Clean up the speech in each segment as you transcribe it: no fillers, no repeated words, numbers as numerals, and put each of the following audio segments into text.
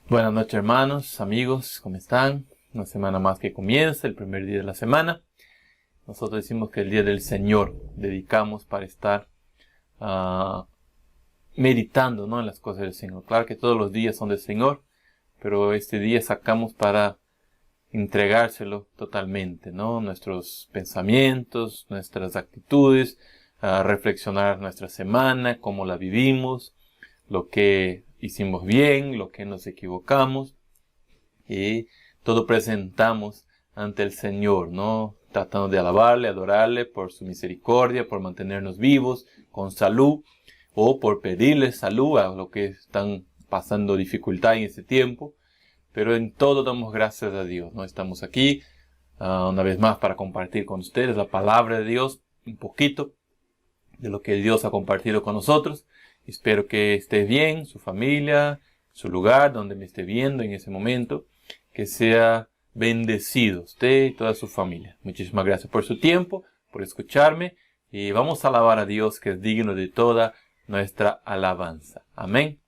Buenas noches, hermanos, amigos, ¿cómo están? Una semana más que comienza, el primer día de la semana. Nosotros decimos que el día del Señor dedicamos para estar meditando, ¿no?, en las cosas del Señor. Claro que todos los días son del Señor, pero este día sacamos para entregárselo totalmente, ¿no? Nuestros pensamientos, nuestras actitudes, reflexionar nuestra semana, cómo la vivimos, lo que hicimos bien, lo que nos equivocamos, y todo presentamos ante el Señor, ¿no? Tratando de alabarle, adorarle por su misericordia, por mantenernos vivos, con salud, o por pedirle salud a los que están pasando dificultad en este tiempo. Pero en todo damos gracias a Dios, ¿no? Estamos aquí una vez más para compartir con ustedes la palabra de Dios, un poquito de lo que Dios ha compartido con nosotros. Espero que esté bien, su familia, su lugar donde me esté viendo en ese momento, que sea bendecido usted y toda su familia. Muchísimas gracias por su tiempo, por escucharme, y vamos a alabar a Dios, que es digno de toda nuestra alabanza. Amén.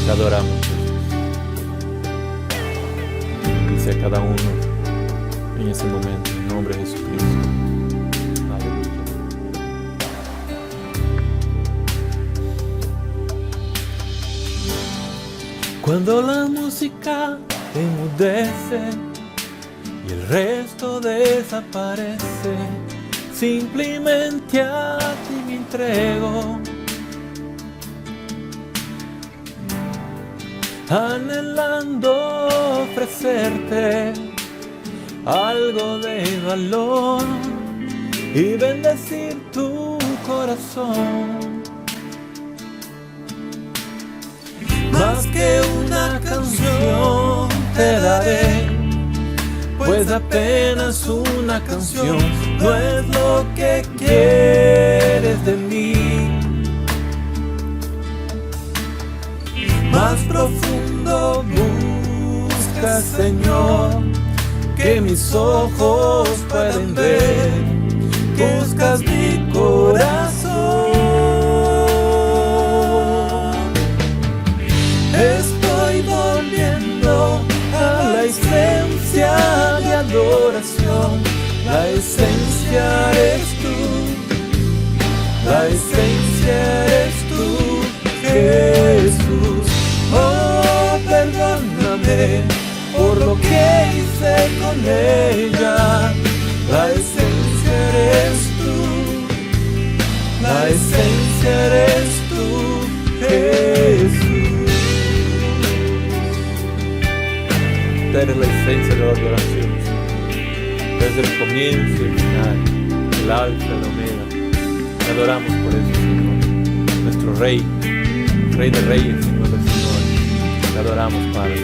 Te adoramos, Jesús. Dice a cada uno en ese momento, en nombre de Jesucristo. Aleluya. Cuando la música enmudece y el resto desaparece, simplemente a ti me entrego, anhelando ofrecerte algo de valor y bendecir tu corazón. Más que una canción te daré, pues apenas una canción no es lo que quieres de mí. Más profundo busca, Señor, que mis ojos pueden ver. Buscas mi corazón. Estoy volviendo a la esencia de adoración. La esencia eres tú. La esencia eres tú, Jesús. Oh, perdóname por lo que hice con ella. La esencia eres tú. La esencia eres tú, Jesús. Tú eres la esencia de la adoración. Desde el comienzo y el final, el alfa y el omega. Te adoramos por eso, Señor. Nuestro Rey, Rey de Reyes, Señor del Señor. Te adoramos, Padre.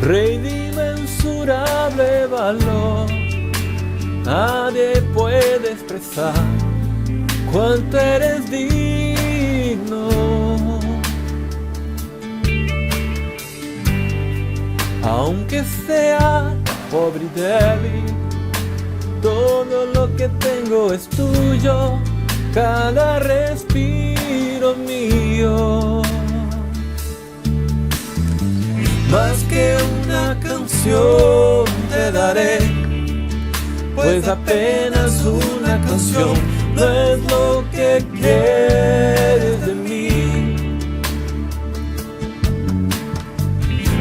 Rey de inmensurable valor, nadie puede expresar cuánto eres digno. Aunque sea pobre y débil, todo lo que tengo es tuyo, cada respiro mío. Más que una canción te daré, pues apenas una canción no es lo que quieres de mí.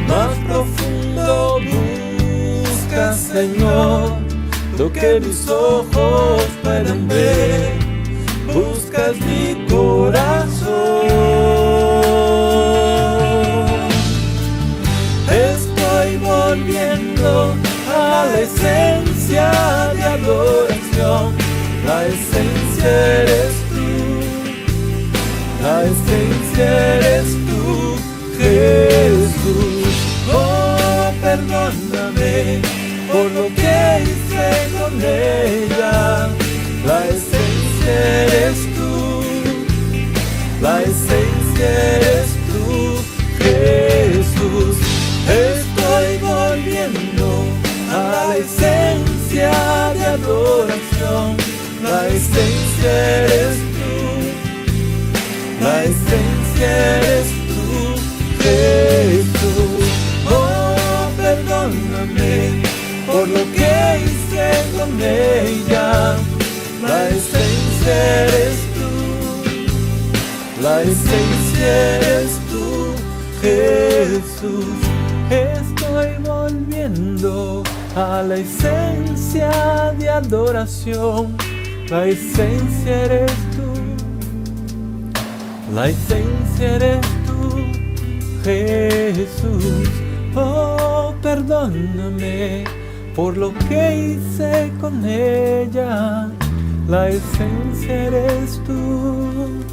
Más profundo busca, Señor, lo que mis ojos pueden ver. Buscas mi corazón. Estoy volviendo a la esencia de adoración. La esencia eres tú. La esencia eres tú, Jesús. perdóname por lo que hice con ella. La esencia eres tú, la esencia eres tú, Jesús. Estoy volviendo a la esencia de adoración. La esencia eres tú, la esencia eres tú, Jesús. Oh, perdóname por lo que hice con ella. La esencia eres tú, la esencia eres tú, Jesús. Estoy volviendo a la esencia de adoración. La esencia eres tú, la esencia eres tú, Jesús. Oh, perdóname por lo que hice con ella. La esencia eres tú,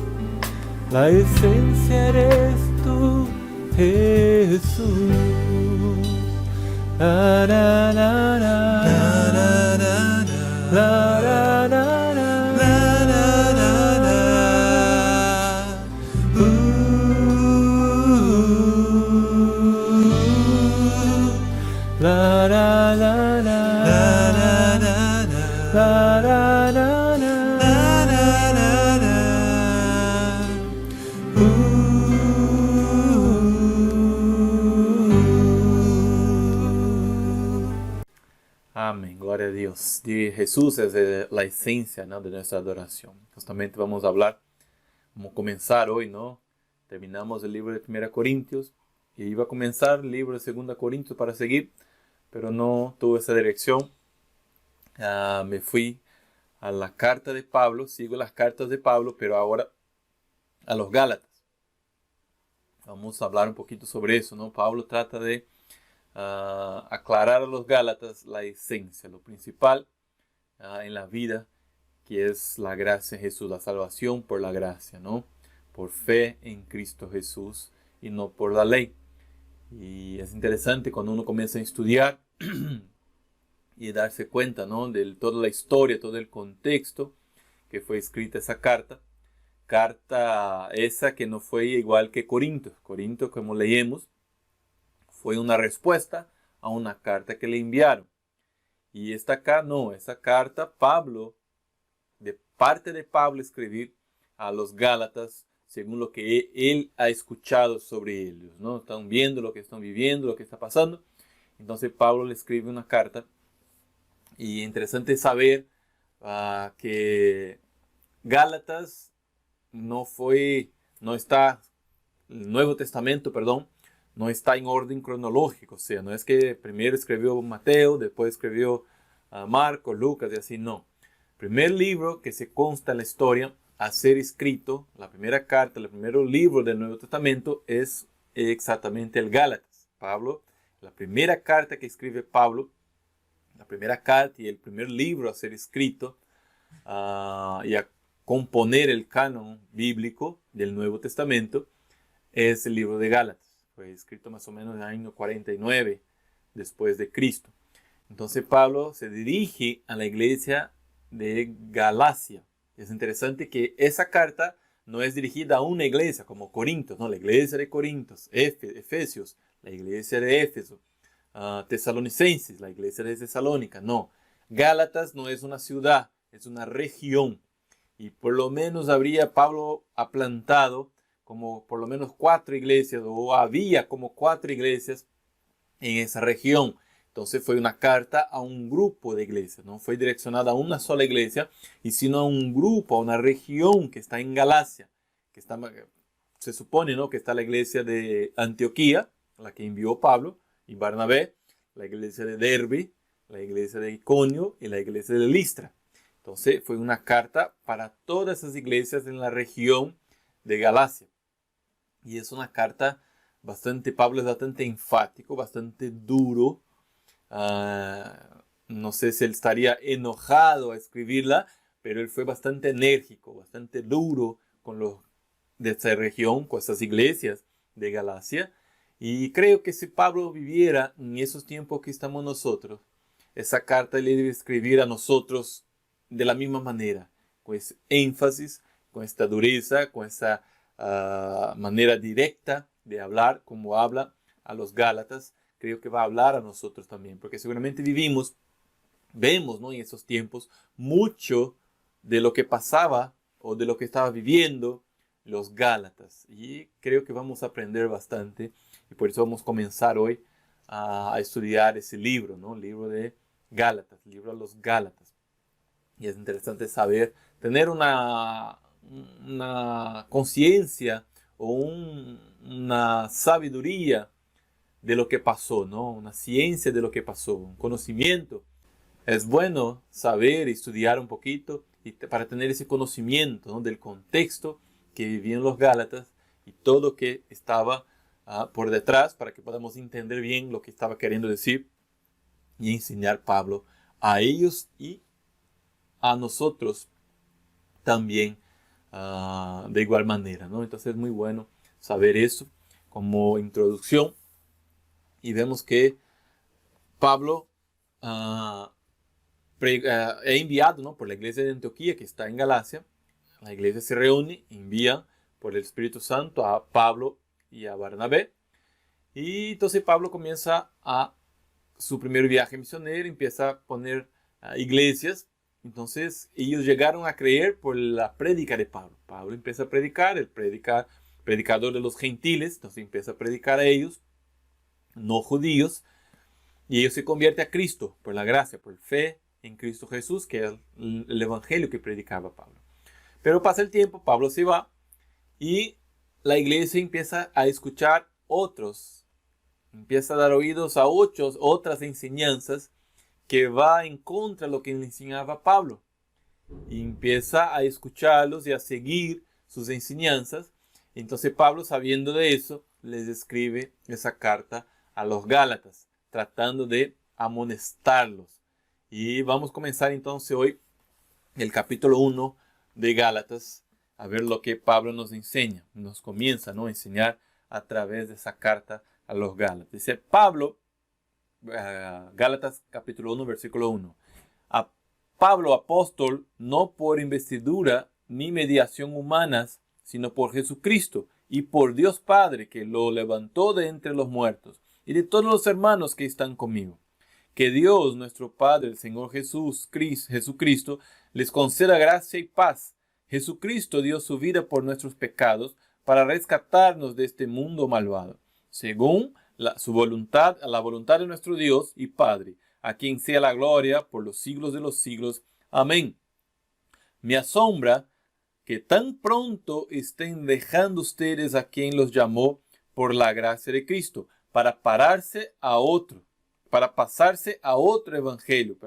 la esencia eres tú, Jesús. La, la, la, la, la, la, la, la, la, la, la, la, amén, gloria a Dios. Jesús es la esencia, ¿no?, de nuestra adoración. Justamente vamos a hablar, vamos a comenzar hoy, ¿no? Terminamos el libro de 1 Corintios y iba a comenzar el libro de 2 Corintios para seguir, pero no tuve esa dirección. Me fui a la carta de Pablo, sigo las cartas de Pablo, pero ahora a los Gálatas. Vamos a hablar un poquito sobre eso, ¿no? Pablo trata de aclarar a los Gálatas la esencia, lo principal en la vida, que es la gracia en Jesús, la salvación por la gracia, ¿no? Por fe en Cristo Jesús y no por la ley. Y es interesante cuando uno comienza a estudiar y darse cuenta, ¿no?, de toda la historia, todo el contexto que fue escrita esa carta. Carta esa que no fue igual que Corinto. Corinto, como leemos, fue una respuesta a una carta que le enviaron. Y esta acá no, esa carta Pablo, de parte de Pablo, escribir a los Gálatas según lo que él ha escuchado sobre ellos, ¿no? Están viendo lo que están viviendo, lo que está pasando. Entonces Pablo le escribe una carta. Y interesante saber que Gálatas el Nuevo Testamento, no está en orden cronológico. O sea, no es que primero escribió Mateo, después escribió Marcos, Lucas y así, no. El primer libro que se consta en la historia a ser escrito, la primera carta, el primer libro del Nuevo Testamento es exactamente el Gálatas. Pablo, la primera carta que escribe Pablo, la primera carta y el primer libro a ser escrito y a componer el canon bíblico del Nuevo Testamento es el libro de Gálatas. Fue escrito más o menos en el año 49 después de Cristo. Entonces Pablo se dirige a la iglesia de Galacia. Es interesante que esa carta no es dirigida a una iglesia como Corinto, no, la iglesia de Corintios, Efesios, la iglesia de Éfeso, Tesalonicenses, la iglesia de Tesalónica, no. Gálatas no es una ciudad, es una región. Y por lo menos Pablo ha plantado como por lo menos 4 iglesias, o había como 4 iglesias en esa región. Entonces fue una carta a un grupo de iglesias, no fue direccionada a una sola iglesia, y sino a un grupo, a una región que está en Galacia, se supone, ¿no?, que está la iglesia de Antioquía, la que envió Pablo y Barnabé, la iglesia de Derbe, la iglesia de Iconio y la iglesia de Listra. Entonces fue una carta para todas esas iglesias en la región de Galacia. Y es una carta Pablo es bastante enfático, bastante duro. No sé si él estaría enojado a escribirla, pero él fue bastante enérgico, bastante duro con los de esta región, con estas iglesias de Galacia. Y creo que si Pablo viviera en esos tiempos que estamos nosotros, esa carta le debe escribir a nosotros de la misma manera, con ese énfasis, con esta dureza, con esa manera directa de hablar, como habla a los Gálatas. Creo que va a hablar a nosotros también, porque seguramente vemos, ¿no?, en esos tiempos mucho de lo que pasaba o de lo que estaba viviendo los Gálatas. Y creo que vamos a aprender bastante, y por eso vamos a comenzar hoy a estudiar ese libro, ¿no? El libro de Gálatas, el libro a los Gálatas. Y es interesante saber, tener una conciencia o una sabiduría de lo que pasó, ¿no? Una ciencia de lo que pasó, un conocimiento. Es bueno saber y estudiar un poquito para tener ese conocimiento, ¿no?, del contexto que vivían los Gálatas y todo lo que estaba por detrás, para que podamos entender bien lo que estaba queriendo decir y enseñar Pablo a ellos y a nosotros también de igual manera, ¿no? Entonces es muy bueno saber eso como introducción. Y vemos que Pablo es enviado, ¿no?, por la iglesia de Antioquía, que está en Galacia. La iglesia se reúne, envía por el Espíritu Santo a Pablo y a Bernabé. Y entonces Pablo comienza su primer viaje misionero, empieza a poner iglesias. Entonces ellos llegaron a creer por la prédica de Pablo. Pablo empieza a predicar, el predicador de los gentiles, entonces empieza a predicar a ellos, no judíos, y ellos se convierten a Cristo por la gracia, por fe en Cristo Jesús, que es el evangelio que predicaba Pablo. Pero pasa el tiempo, Pablo se va y la iglesia empieza a escuchar empieza a dar oídos a otras enseñanzas que va en contra de lo que le enseñaba Pablo. Y empieza a escucharlos y a seguir sus enseñanzas. Entonces Pablo, sabiendo de eso, les escribe esa carta a los Gálatas, tratando de amonestarlos. Y vamos a comenzar entonces hoy el capítulo 1 de Gálatas, a ver lo que Pablo nos enseña. Nos comienza, ¿no?, a enseñar a través de esa carta a los Gálatas. Dice Pablo, Gálatas capítulo 1, versículo 1. A Pablo, apóstol, no por investidura ni mediación humanas, sino por Jesucristo y por Dios Padre, que lo levantó de entre los muertos, y de todos los hermanos que están conmigo. Que Dios, nuestro Padre, el Señor Jesucristo, les conceda gracia y paz. Jesucristo dio su vida por nuestros pecados para rescatarnos de este mundo malvado, según la voluntad de nuestro Dios y Padre, a quien sea la gloria por los siglos de los siglos. Amén. Me asombra que tan pronto estén dejando ustedes a quien los llamó por la gracia de Cristo, para pasarse a otro evangelio,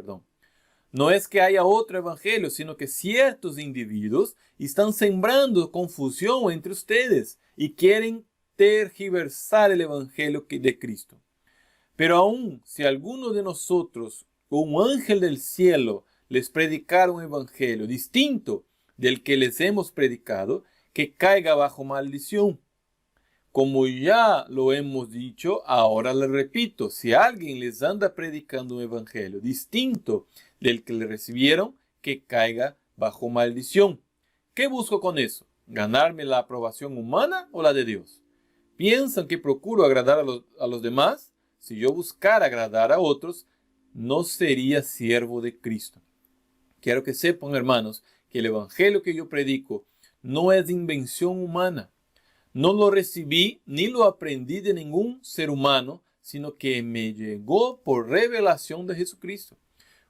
No es que haya otro evangelio, sino que ciertos individuos están sembrando confusión entre ustedes y quieren tergiversar el evangelio de Cristo. Pero aun si alguno de nosotros o un ángel del cielo les predicara un evangelio distinto del que les hemos predicado, que caiga bajo maldición. Como ya lo hemos dicho, ahora le repito, si alguien les anda predicando un evangelio distinto del que le recibieron, que caiga bajo maldición. ¿Qué busco con eso? ¿Ganarme la aprobación humana o la de Dios? ¿Piensan que procuro agradar a los demás? Si yo buscara agradar a otros, no sería siervo de Cristo. Quiero que sepan, hermanos, que el evangelio que yo predico no es invención humana. No lo recibí ni lo aprendí de ningún ser humano, sino que me llegó por revelación de Jesucristo.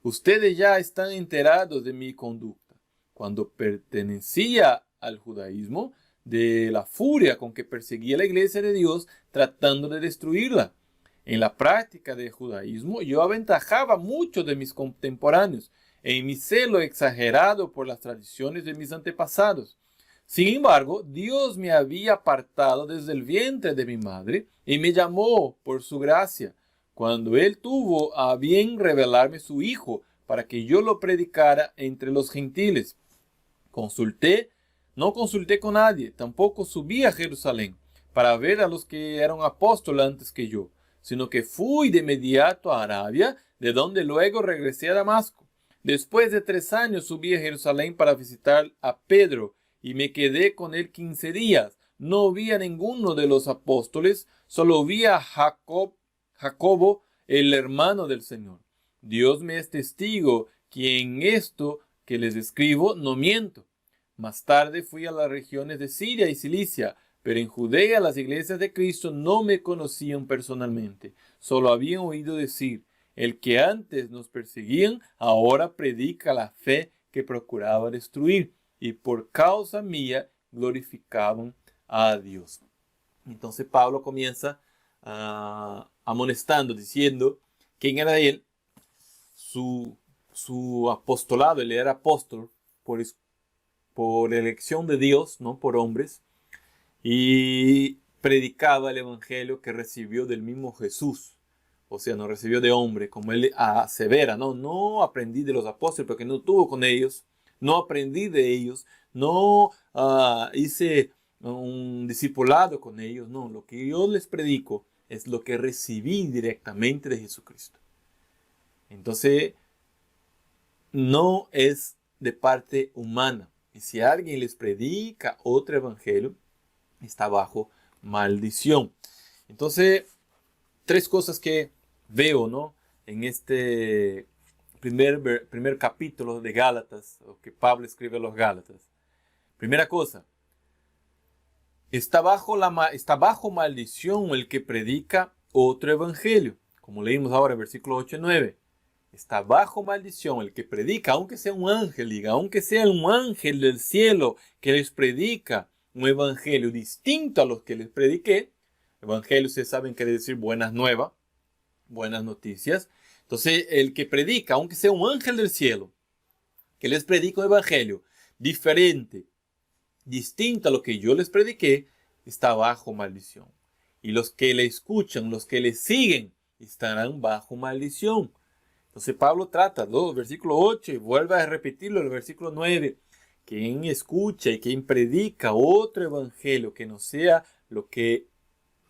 Ustedes ya están enterados de mi conducta. Cuando pertenecía al judaísmo, de la furia con que perseguía la iglesia de Dios, tratando de destruirla. En la práctica del judaísmo, yo aventajaba mucho de mis contemporáneos, en mi celo exagerado por las tradiciones de mis antepasados. Sin embargo, Dios me había apartado desde el vientre de mi madre y me llamó por su gracia, cuando Él tuvo a bien revelarme su Hijo para que yo lo predicara entre los gentiles. No consulté con nadie, tampoco subí a Jerusalén, para ver a los que eran apóstoles antes que yo, sino que fui de inmediato a Arabia, de donde luego regresé a Damasco. Después de 3 años subí a Jerusalén para visitar a Pedro y me quedé con él 15 días. No vi a ninguno de los apóstoles, solo vi a Jacobo, el hermano del Señor. Dios me es testigo que en esto que les escribo no miento. Más tarde fui a las regiones de Siria y Cilicia, pero en Judea las iglesias de Cristo no me conocían personalmente, solo habían oído decir: el que antes nos perseguían, ahora predica la fe que procuraba destruir, y por causa mía glorificaban a Dios. Entonces Pablo comienza amonestando, diciendo quién era él, su apostolado. Él era apóstol por elección de Dios, no por hombres, y predicaba el evangelio que recibió del mismo Jesús. O sea, no recibió de hombre, como él asevera, no aprendí de los apóstoles porque no estuvo con ellos, no aprendí de ellos, no hice un discipulado con ellos. No, lo que yo les predico es lo que recibí directamente de Jesucristo. Entonces, no es de parte humana. Y si alguien les predica otro evangelio, está bajo maldición. Entonces, 3 cosas que veo, ¿no?, en este primer capítulo de Gálatas, o que Pablo escribe a los Gálatas. Primera cosa, está bajo maldición el que predica otro evangelio, como leímos ahora en versículos 8 y 9. Está bajo maldición el que predica, aunque sea un ángel, diga, aunque sea un ángel del cielo que les predica un evangelio distinto a los que les prediqué. Evangelio, ustedes saben, quiere decir buenas nuevas, buenas noticias. Entonces, el que predica, aunque sea un ángel del cielo, que les predica un evangelio diferente, distinto a lo que yo les prediqué, está bajo maldición. Y los que le escuchan, los que le siguen, estarán bajo maldición. Entonces Pablo trata, versículo 8, y vuelve a repetirlo en el versículo 9. Quien escucha y quien predica otro evangelio que no sea lo que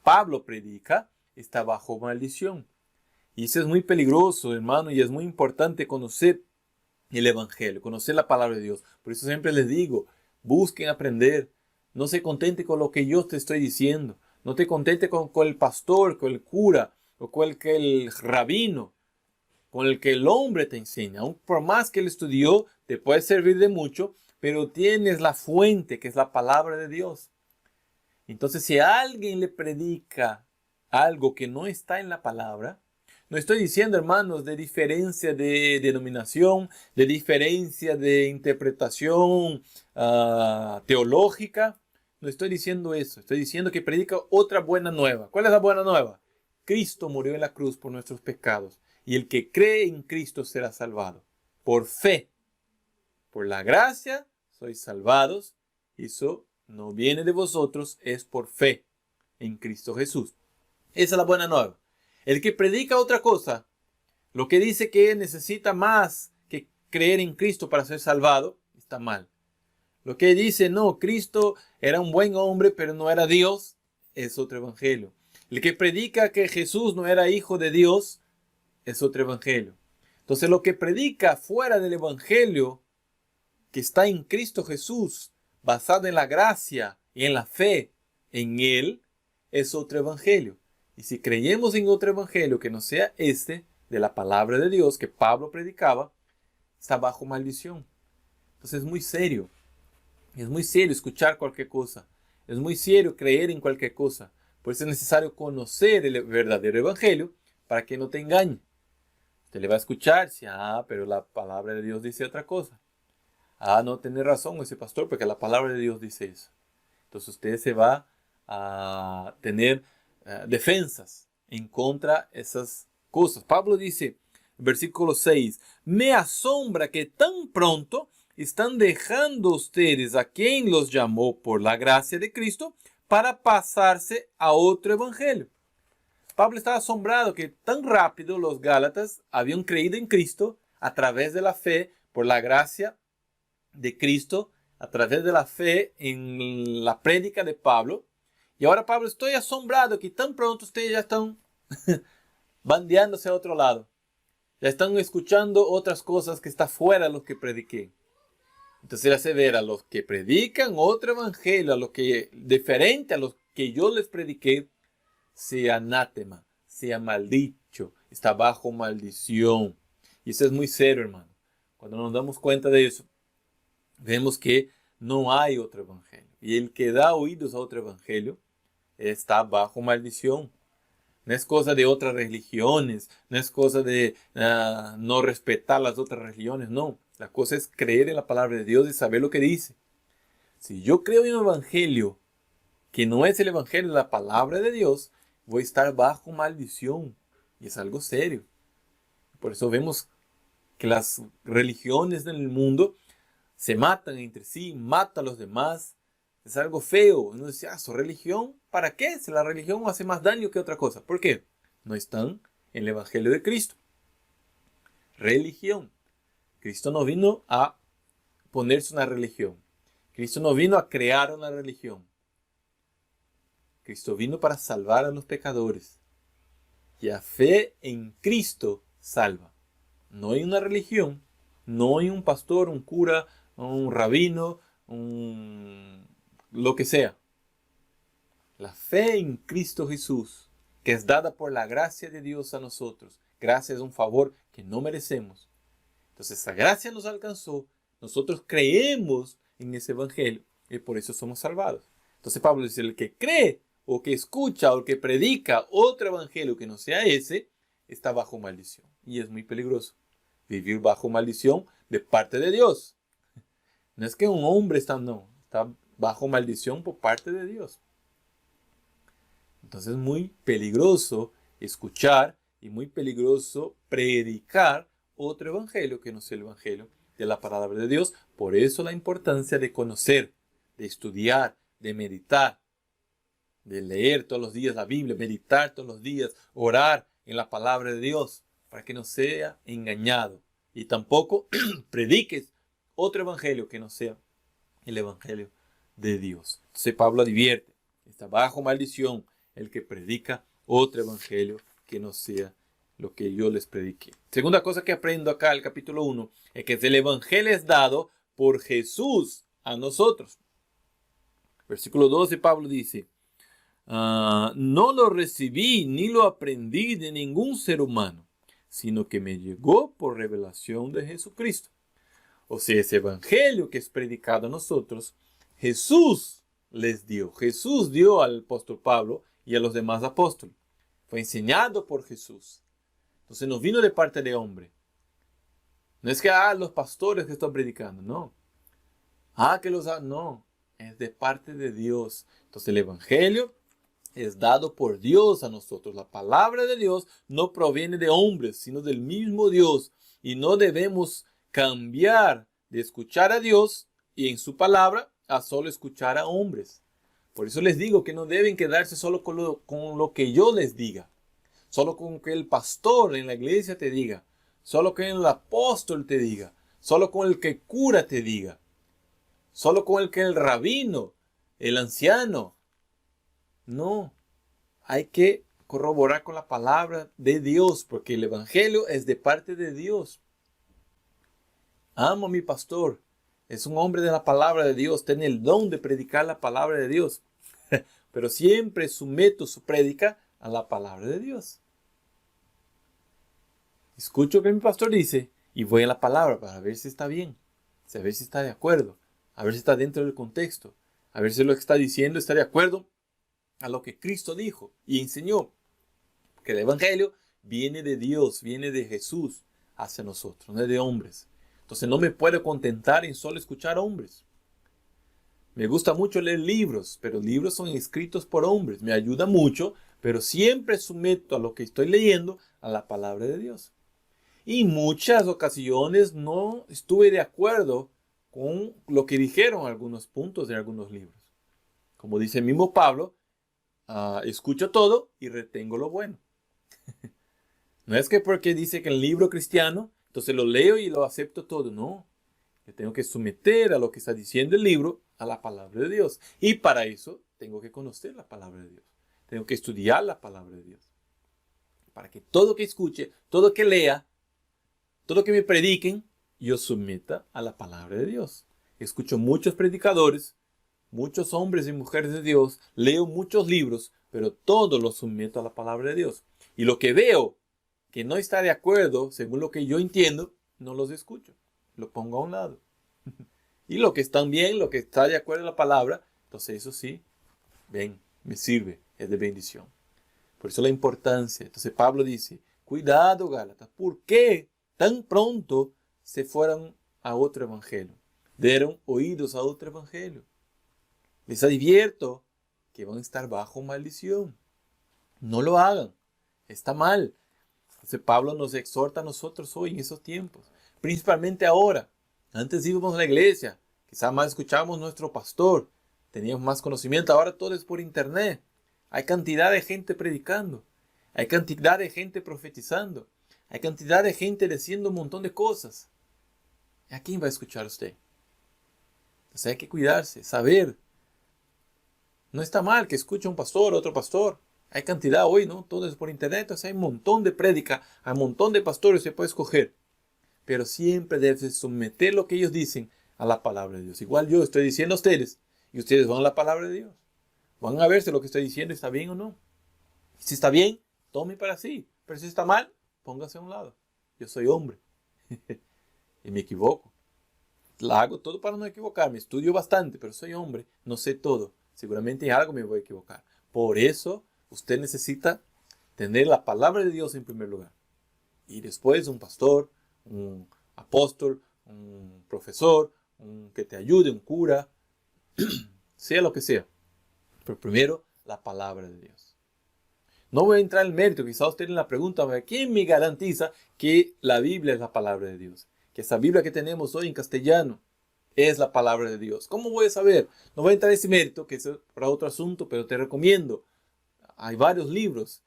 Pablo predica, está bajo maldición. Y eso es muy peligroso, hermano, y es muy importante conocer el evangelio, conocer la palabra de Dios. Por eso siempre les digo, busquen aprender. No se contente con lo que yo te estoy diciendo. No te contente con el pastor, con el cura, o con el rabino, con el que el hombre te enseña. Aún por más que él estudió, te puede servir de mucho, pero tienes la fuente, que es la palabra de Dios. Entonces, si alguien le predica algo que no está en la palabra, no estoy diciendo, hermanos, de diferencia de denominación, de diferencia de interpretación teológica. No estoy diciendo eso. Estoy diciendo que predica otra buena nueva. ¿Cuál es la buena nueva? Cristo murió en la cruz por nuestros pecados. Y el que cree en Cristo será salvado. Por fe. Por la gracia sois salvados. Eso no viene de vosotros, es por fe en Cristo Jesús. Esa es la buena nueva. El que predica otra cosa, lo que dice que necesita más que creer en Cristo para ser salvado, está mal. Lo que dice, no, Cristo era un buen hombre, pero no era Dios, es otro evangelio. El que predica que Jesús no era hijo de Dios, es otro evangelio. Entonces, lo que predica fuera del evangelio, que está en Cristo Jesús, basado en la gracia y en la fe en Él, es otro evangelio. Y si creyemos en otro evangelio que no sea este, de la palabra de Dios que Pablo predicaba, está bajo maldición. Entonces es muy serio. Es muy serio escuchar cualquier cosa. Es muy serio creer en cualquier cosa. Por eso es necesario conocer el verdadero evangelio para que no te engañe. Usted le va a escuchar, si, pero la palabra de Dios dice otra cosa. No tiene razón ese pastor porque la palabra de Dios dice eso. Entonces usted se va a tener defensas en contra de esas cosas. Pablo dice, versículo 6, me asombra que tan pronto están dejando ustedes a quien los llamó por la gracia de Cristo para pasarse a otro evangelio. Pablo estaba asombrado que tan rápido los Gálatas habían creído en Cristo a través de la fe por la gracia de Cristo, a través de la fe en la prédica de Pablo, Y ahora, Pablo, estoy asombrado que tan pronto ustedes ya están bandeándose a otro lado. Ya están escuchando otras cosas que está fuera de lo que prediqué. Entonces él hace ver a los que predican otro evangelio, a los que diferente a los que yo les prediqué, sea anátema, sea maldito, está bajo maldición. Y eso es muy serio, hermano. Cuando nos damos cuenta de eso, vemos que no hay otro evangelio. Y el que da oídos a otro evangelio está bajo maldición. No es cosa de otras religiones, no es cosa de no respetar las otras religiones, no. La cosa es creer en la palabra de Dios y saber lo que dice. Si yo creo en un evangelio que no es el evangelio de la palabra de Dios, voy a estar bajo maldición. Y es algo serio. Por eso vemos que las religiones del mundo se matan entre sí, matan a los demás. Es algo feo. Uno dice, ¿su religión? ¿Para qué? Si la religión hace más daño que otra cosa. ¿Por qué? No están en el evangelio de Cristo. Religión. Cristo no vino a ponerse una religión. Cristo no vino a crear una religión. Cristo vino para salvar a los pecadores. Y la fe en Cristo salva. No hay una religión, no hay un pastor, un cura, un rabino, lo que sea. La fe en Cristo Jesús, que es dada por la gracia de Dios a nosotros. Gracia es un favor que no merecemos. Entonces esa gracia nos alcanzó, nosotros creemos en ese evangelio y por eso somos salvados. Entonces Pablo dice, el que cree o que escucha o que predica otro evangelio que no sea ese, está bajo maldición. Y es muy peligroso vivir bajo maldición de parte de Dios. No es que un hombre está bajo maldición por parte de Dios. Entonces es muy peligroso escuchar y muy peligroso predicar otro evangelio que no sea el evangelio de la palabra de Dios. Por eso la importancia de conocer, de estudiar, de meditar, de leer todos los días la Biblia, meditar todos los días, orar en la palabra de Dios, para que no sea engañado. Y tampoco prediques otro evangelio que no sea el evangelio de Dios. Entonces Pablo advierte, está bajo maldición el que predica otro evangelio que no sea lo que yo les prediqué. Segunda cosa que aprendo acá, el capítulo 1, es que el evangelio es dado por Jesús a nosotros. Versículo 12, Pablo dice, no lo recibí ni lo aprendí de ningún ser humano, sino que me llegó por revelación de Jesucristo. O sea, ese evangelio que es predicado a nosotros, Jesús les dio. Jesús dio al apóstol Pablo y a los demás apóstoles. Fue enseñado por Jesús. Entonces no vino de parte de hombre. No es que los pastores que están predicando, no. No, es de parte de Dios. Entonces el evangelio es dado por Dios a nosotros. La palabra de Dios no proviene de hombres, sino del mismo Dios. Y no debemos cambiar de escuchar a Dios y en su palabra a solo escuchar a hombres. Por eso les digo que no deben quedarse solo con lo que yo les diga. Solo con que el pastor en la iglesia te diga. Solo que el apóstol te diga. Solo con el que cura te diga. Solo con el que el rabino, el anciano. No, hay que corroborar con la palabra de Dios, porque el evangelio es de parte de Dios. Amo a mi pastor, es un hombre de la palabra de Dios, tiene el don de predicar la palabra de Dios, pero siempre someto su prédica a la palabra de Dios. Escucho que mi pastor dice y voy a la palabra para ver si está bien, a ver si está de acuerdo, a ver si está dentro del contexto, a ver si lo que está diciendo está de acuerdo a lo que Cristo dijo y enseñó. Que el evangelio viene de Dios, viene de Jesús hacia nosotros, no es de hombres. Entonces no me puedo contentar en solo escuchar a hombres. Me gusta mucho leer libros, pero libros son escritos por hombres. Me ayuda mucho, pero siempre someto a lo que estoy leyendo a la palabra de Dios. Y en muchas ocasiones no estuve de acuerdo con lo que dijeron algunos puntos de algunos libros. Como dice el mismo Pablo, escucho todo y retengo lo bueno. No es que porque dice que el libro cristiano, entonces lo leo y lo acepto todo. No, yo tengo que someter a lo que está diciendo el libro a la palabra de Dios. Y para eso tengo que conocer la palabra de Dios. Tengo que estudiar la palabra de Dios. Para que todo que escuche, todo que lea, todo que me prediquen, yo someta a la palabra de Dios. Escucho muchos predicadores, muchos hombres y mujeres de Dios, leo muchos libros, pero todo lo someto a la palabra de Dios. Y lo que veo que no está de acuerdo, según lo que yo entiendo, no los escucho. Lo pongo a un lado. Y lo que está bien, lo que está de acuerdo a la palabra, entonces eso sí, ven, me sirve, es de bendición. Por eso la importancia. Entonces Pablo dice, cuidado Gálatas, ¿por qué tan pronto se fueron a otro evangelio? Dieron oídos a otro evangelio. Les advierto que van a estar bajo maldición. No lo hagan. Está mal. Entonces Pablo nos exhorta a nosotros hoy en esos tiempos. Principalmente ahora. Antes íbamos a la iglesia. Quizás más escuchábamos a nuestro pastor. Teníamos más conocimiento. Ahora todo es por internet. Hay cantidad de gente predicando. Hay cantidad de gente profetizando. Hay cantidad de gente diciendo un montón de cosas. ¿A quién va a escuchar usted? Entonces hay que cuidarse, saber. No está mal que escuche un pastor, otro pastor. Hay cantidad hoy, ¿no? Todo es por internet. Entonces hay un montón de prédica, hay un montón de pastores que se puede escoger. Pero siempre debes someter lo que ellos dicen a la palabra de Dios. Igual yo estoy diciendo a ustedes y ustedes van a la palabra de Dios. Van a ver si lo que estoy diciendo está bien o no. Si está bien, tome para sí. Pero si está mal, póngase a un lado. Yo soy hombre. Y me equivoco. La hago todo para no equivocarme. Estudio bastante, pero soy hombre. No sé todo. Seguramente en algo me voy a equivocar. Por eso, usted necesita tener la palabra de Dios en primer lugar. Y después un pastor, un apóstol, un profesor, un que te ayude, un cura, sea lo que sea. Pero primero, la palabra de Dios. No voy a entrar en mérito. Quizás usted en la pregunta, ¿quién me garantiza que la Biblia es la palabra de Dios? Que esa Biblia que tenemos hoy en castellano es la palabra de Dios. ¿Cómo voy a saber? No voy a entrar en ese mérito, que es para otro asunto, pero te recomiendo. Hay varios libros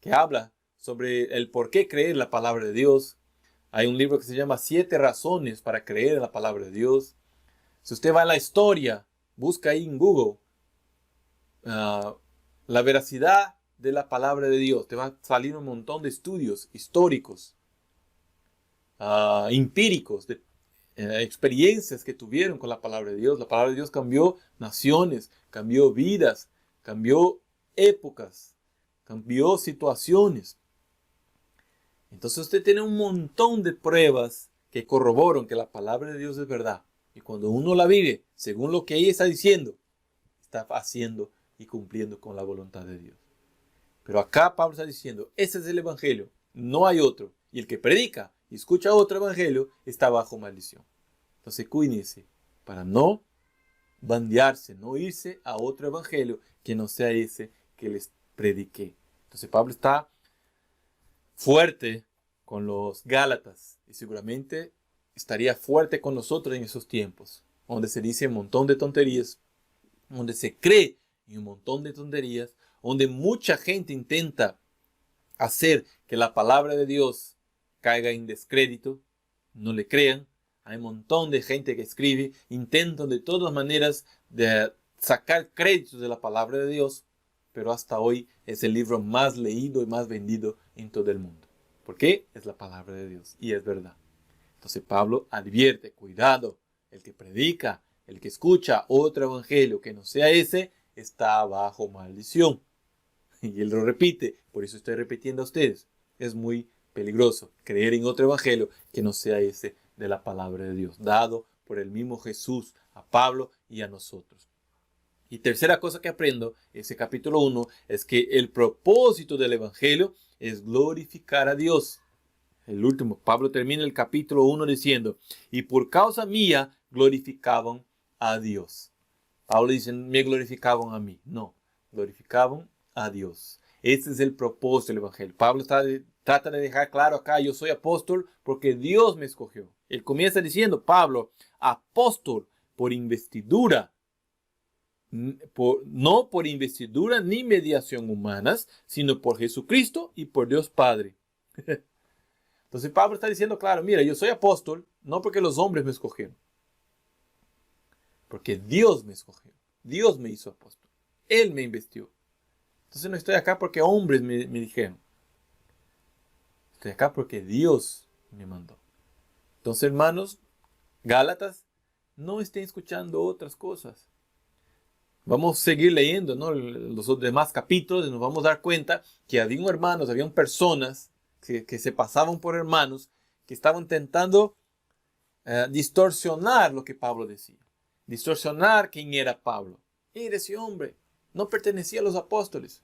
que hablan sobre el por qué creer la palabra de Dios. Hay un libro que se llama 7 razones para creer en la palabra de Dios. Si usted va a la historia, busca ahí en Google la veracidad de la palabra de Dios. Te va a salir un montón de estudios históricos, empíricos, de experiencias que tuvieron con la palabra de Dios. La palabra de Dios cambió naciones, cambió vidas, cambió épocas, cambió situaciones. Entonces usted tiene un montón de pruebas que corroboran que la palabra de Dios es verdad. Y cuando uno la vive, según lo que ella está diciendo, está haciendo y cumpliendo con la voluntad de Dios. Pero acá Pablo está diciendo, ese es el evangelio, no hay otro. Y el que predica y escucha otro evangelio está bajo maldición. Entonces cuídense para no bandearse, no irse a otro evangelio que no sea ese que les prediqué. Entonces Pablo está fuerte con los Gálatas y seguramente estaría fuerte con nosotros en esos tiempos, donde se dice un montón de tonterías, donde se cree en un montón de tonterías, donde mucha gente intenta hacer que la palabra de Dios caiga en descrédito. No le crean. Hay un montón de gente que escribe, intentan de todas maneras de sacar créditos de la palabra de Dios, pero hasta hoy es el libro más leído y más vendido en todo el mundo. ¿Por qué? Es la palabra de Dios y es verdad. Entonces Pablo advierte, cuidado, el que predica, el que escucha otro evangelio que no sea ese, está bajo maldición. Y él lo repite, por eso estoy repitiendo a ustedes. Es muy peligroso creer en otro evangelio que no sea ese de la palabra de Dios, dado por el mismo Jesús a Pablo y a nosotros. Y tercera cosa que aprendo, ese capítulo 1, es que el propósito del evangelio es glorificar a Dios. El último, Pablo termina el capítulo 1 diciendo, y por causa mía glorificaban a Dios. Pablo dice, me glorificaban a mí. No, glorificaban a Dios. Ese es el propósito del evangelio. Pablo trata de dejar claro acá, yo soy apóstol porque Dios me escogió. Él comienza diciendo, Pablo, apóstol por investidura, no por investidura ni mediación humanas, sino por Jesucristo y por Dios Padre. Entonces Pablo está diciendo, claro, mira, yo soy apóstol, no porque los hombres me escogieron, porque Dios me escogió, Dios me hizo apóstol. Él me investió. Entonces no estoy acá porque hombres me dijeron. Estoy acá porque Dios me mandó. Entonces, hermanos, Gálatas, no estén escuchando otras cosas. Vamos a seguir leyendo, ¿no?, los demás capítulos y nos vamos a dar cuenta que habían personas que se pasaban por hermanos, que estaban intentando distorsionar lo que Pablo decía. Distorsionar quién era Pablo. Mire, ese hombre no pertenecía a los apóstoles.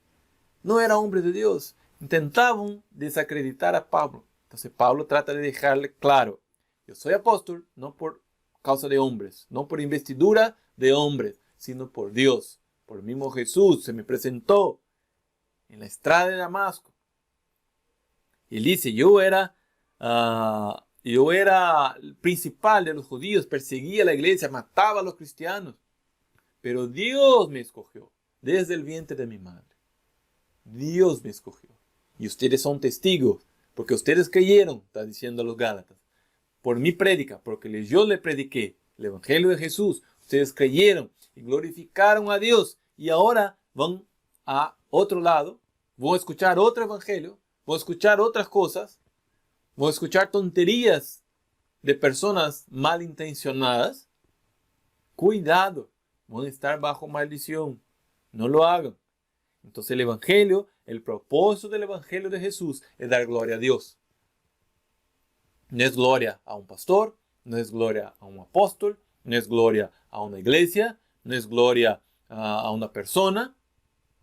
No era hombre de Dios. Intentaban desacreditar a Pablo. Entonces Pablo trata de dejarle claro: yo soy apóstol no por causa de hombres, no por investidura de hombres, sino por Dios. Por el mismo Jesús se me presentó en la estrada de Damasco. Y él dice: yo era el principal de los judíos, perseguía a la iglesia, mataba a los cristianos. Pero Dios me escogió desde el vientre de mi madre. Dios me escogió. Y ustedes son testigos, porque ustedes creyeron, está diciendo a los Gálatas, por mi prédica, porque yo le prediqué el evangelio de Jesús. Ustedes creyeron y glorificaron a Dios. Y ahora van a otro lado, van a escuchar otro evangelio, van a escuchar otras cosas, van a escuchar tonterías de personas malintencionadas. Cuidado, van a estar bajo maldición. No lo hagan. Entonces el evangelio, el propósito del evangelio de Jesús es dar gloria a Dios. No es gloria a un pastor, no es gloria a un apóstol, no es gloria a una iglesia, no es gloria a una persona,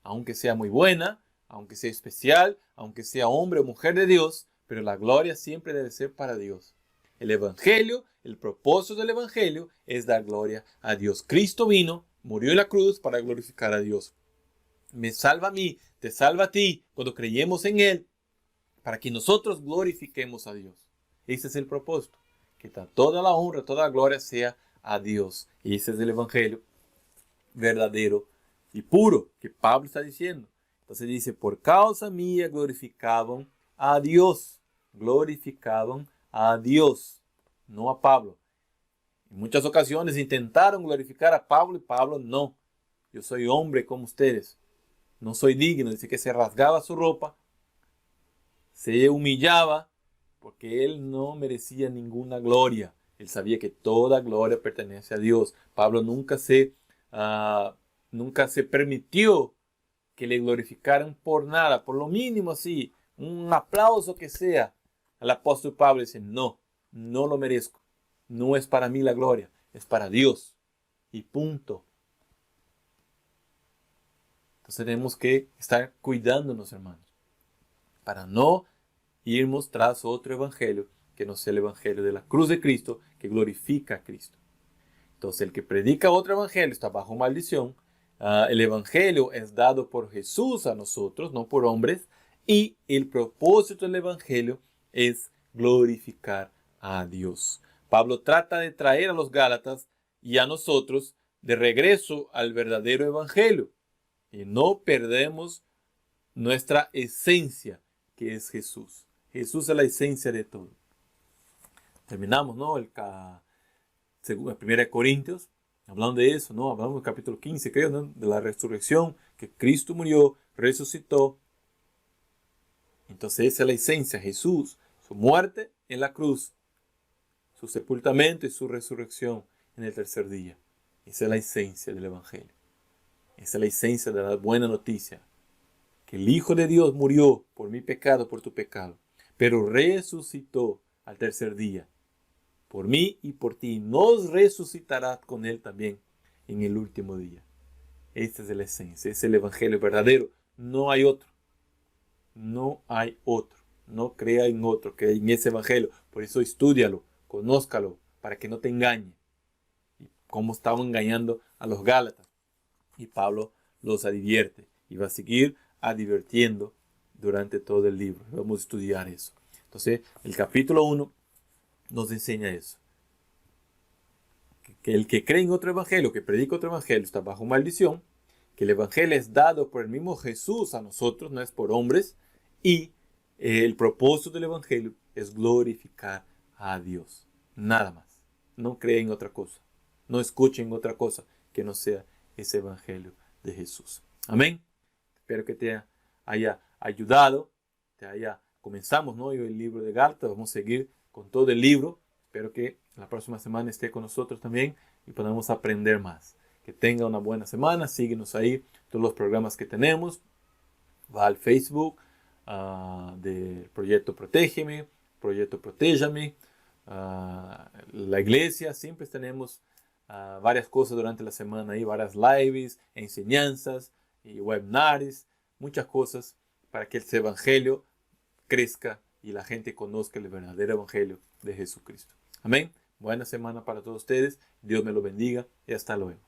aunque sea muy buena, aunque sea especial, aunque sea hombre o mujer de Dios, pero la gloria siempre debe ser para Dios. El evangelio, el propósito del evangelio es dar gloria a Dios. Cristo vino, murió en la cruz para glorificar a Dios. Me salva a mí, te salva a ti cuando creyemos en Él, para que nosotros glorifiquemos a Dios. Ese es el propósito, que toda la honra, toda la gloria sea a Dios. Y ese es el evangelio verdadero y puro que Pablo está diciendo. Entonces dice: por causa mía glorificaban a Dios. Glorificaban a Dios, no a Pablo. En muchas ocasiones intentaron glorificar a Pablo y Pablo no. Yo soy hombre como ustedes. No soy digno. Dice que se rasgaba su ropa, se humillaba, porque él no merecía ninguna gloria. Él sabía que toda gloria pertenece a Dios. Pablo nunca se permitió que le glorificaran por nada, por lo mínimo así, un aplauso que sea. Al apóstol Pablo dice: no lo merezco. No es para mí la gloria, es para Dios. Y punto. Entonces tenemos que estar cuidándonos, hermanos, para no irnos tras otro evangelio que no sea el evangelio de la cruz de Cristo, que glorifica a Cristo. Entonces el que predica otro evangelio está bajo maldición. El evangelio es dado por Jesús a nosotros, no por hombres, y el propósito del evangelio es glorificar a Dios. Pablo trata de traer a los Gálatas y a nosotros de regreso al verdadero evangelio, y no perdemos nuestra esencia, que es Jesús. Jesús es la esencia de todo. Terminamos, ¿no?, el 1 Corintios, hablando de eso, ¿no? Hablamos del capítulo 15, creo, ¿no?, de la resurrección, que Cristo murió, resucitó. Entonces esa es la esencia, Jesús, su muerte en la cruz, su sepultamento y su resurrección en el tercer día. Esa es la esencia del evangelio. Esa es la esencia de la buena noticia, que el Hijo de Dios murió por mi pecado, por tu pecado, pero resucitó al tercer día, por mí y por ti. Nos resucitará con Él también en el último día. Esta es la esencia, es el evangelio verdadero. No hay otro. No hay otro. No crea en otro, crea en ese evangelio. Por eso estúdialo, conózcalo, para que no te engañe. Y cómo estaban engañando a los Gálatas. Y Pablo los advierte y va a seguir advirtiendo durante todo el libro. Vamos a estudiar eso. Entonces, el capítulo 1 nos enseña eso. Que el que cree en otro evangelio, que predica otro evangelio, está bajo maldición. Que el evangelio es dado por el mismo Jesús a nosotros, no es por hombres. Y el propósito del evangelio es glorificar a Dios. Nada más. No creen en otra cosa. No escuchen otra cosa que no sea ese evangelio de Jesús. Amén. Espero que te haya ayudado, comenzamos, ¿no? El libro de Gálatas, vamos a seguir con todo el libro. Espero que la próxima semana esté con nosotros también y podamos aprender más. Que tenga una buena semana, síguenos ahí, todos los programas que tenemos. Va al Facebook del Proyecto Protégeme, Proyecto Protéjame, la iglesia. Siempre tenemos varias cosas durante la semana ahí, varias lives, enseñanzas y webinars, muchas cosas para que este evangelio crezca y la gente conozca el verdadero evangelio de Jesucristo. Amén. Buena semana para todos ustedes. Dios me lo bendiga y hasta luego.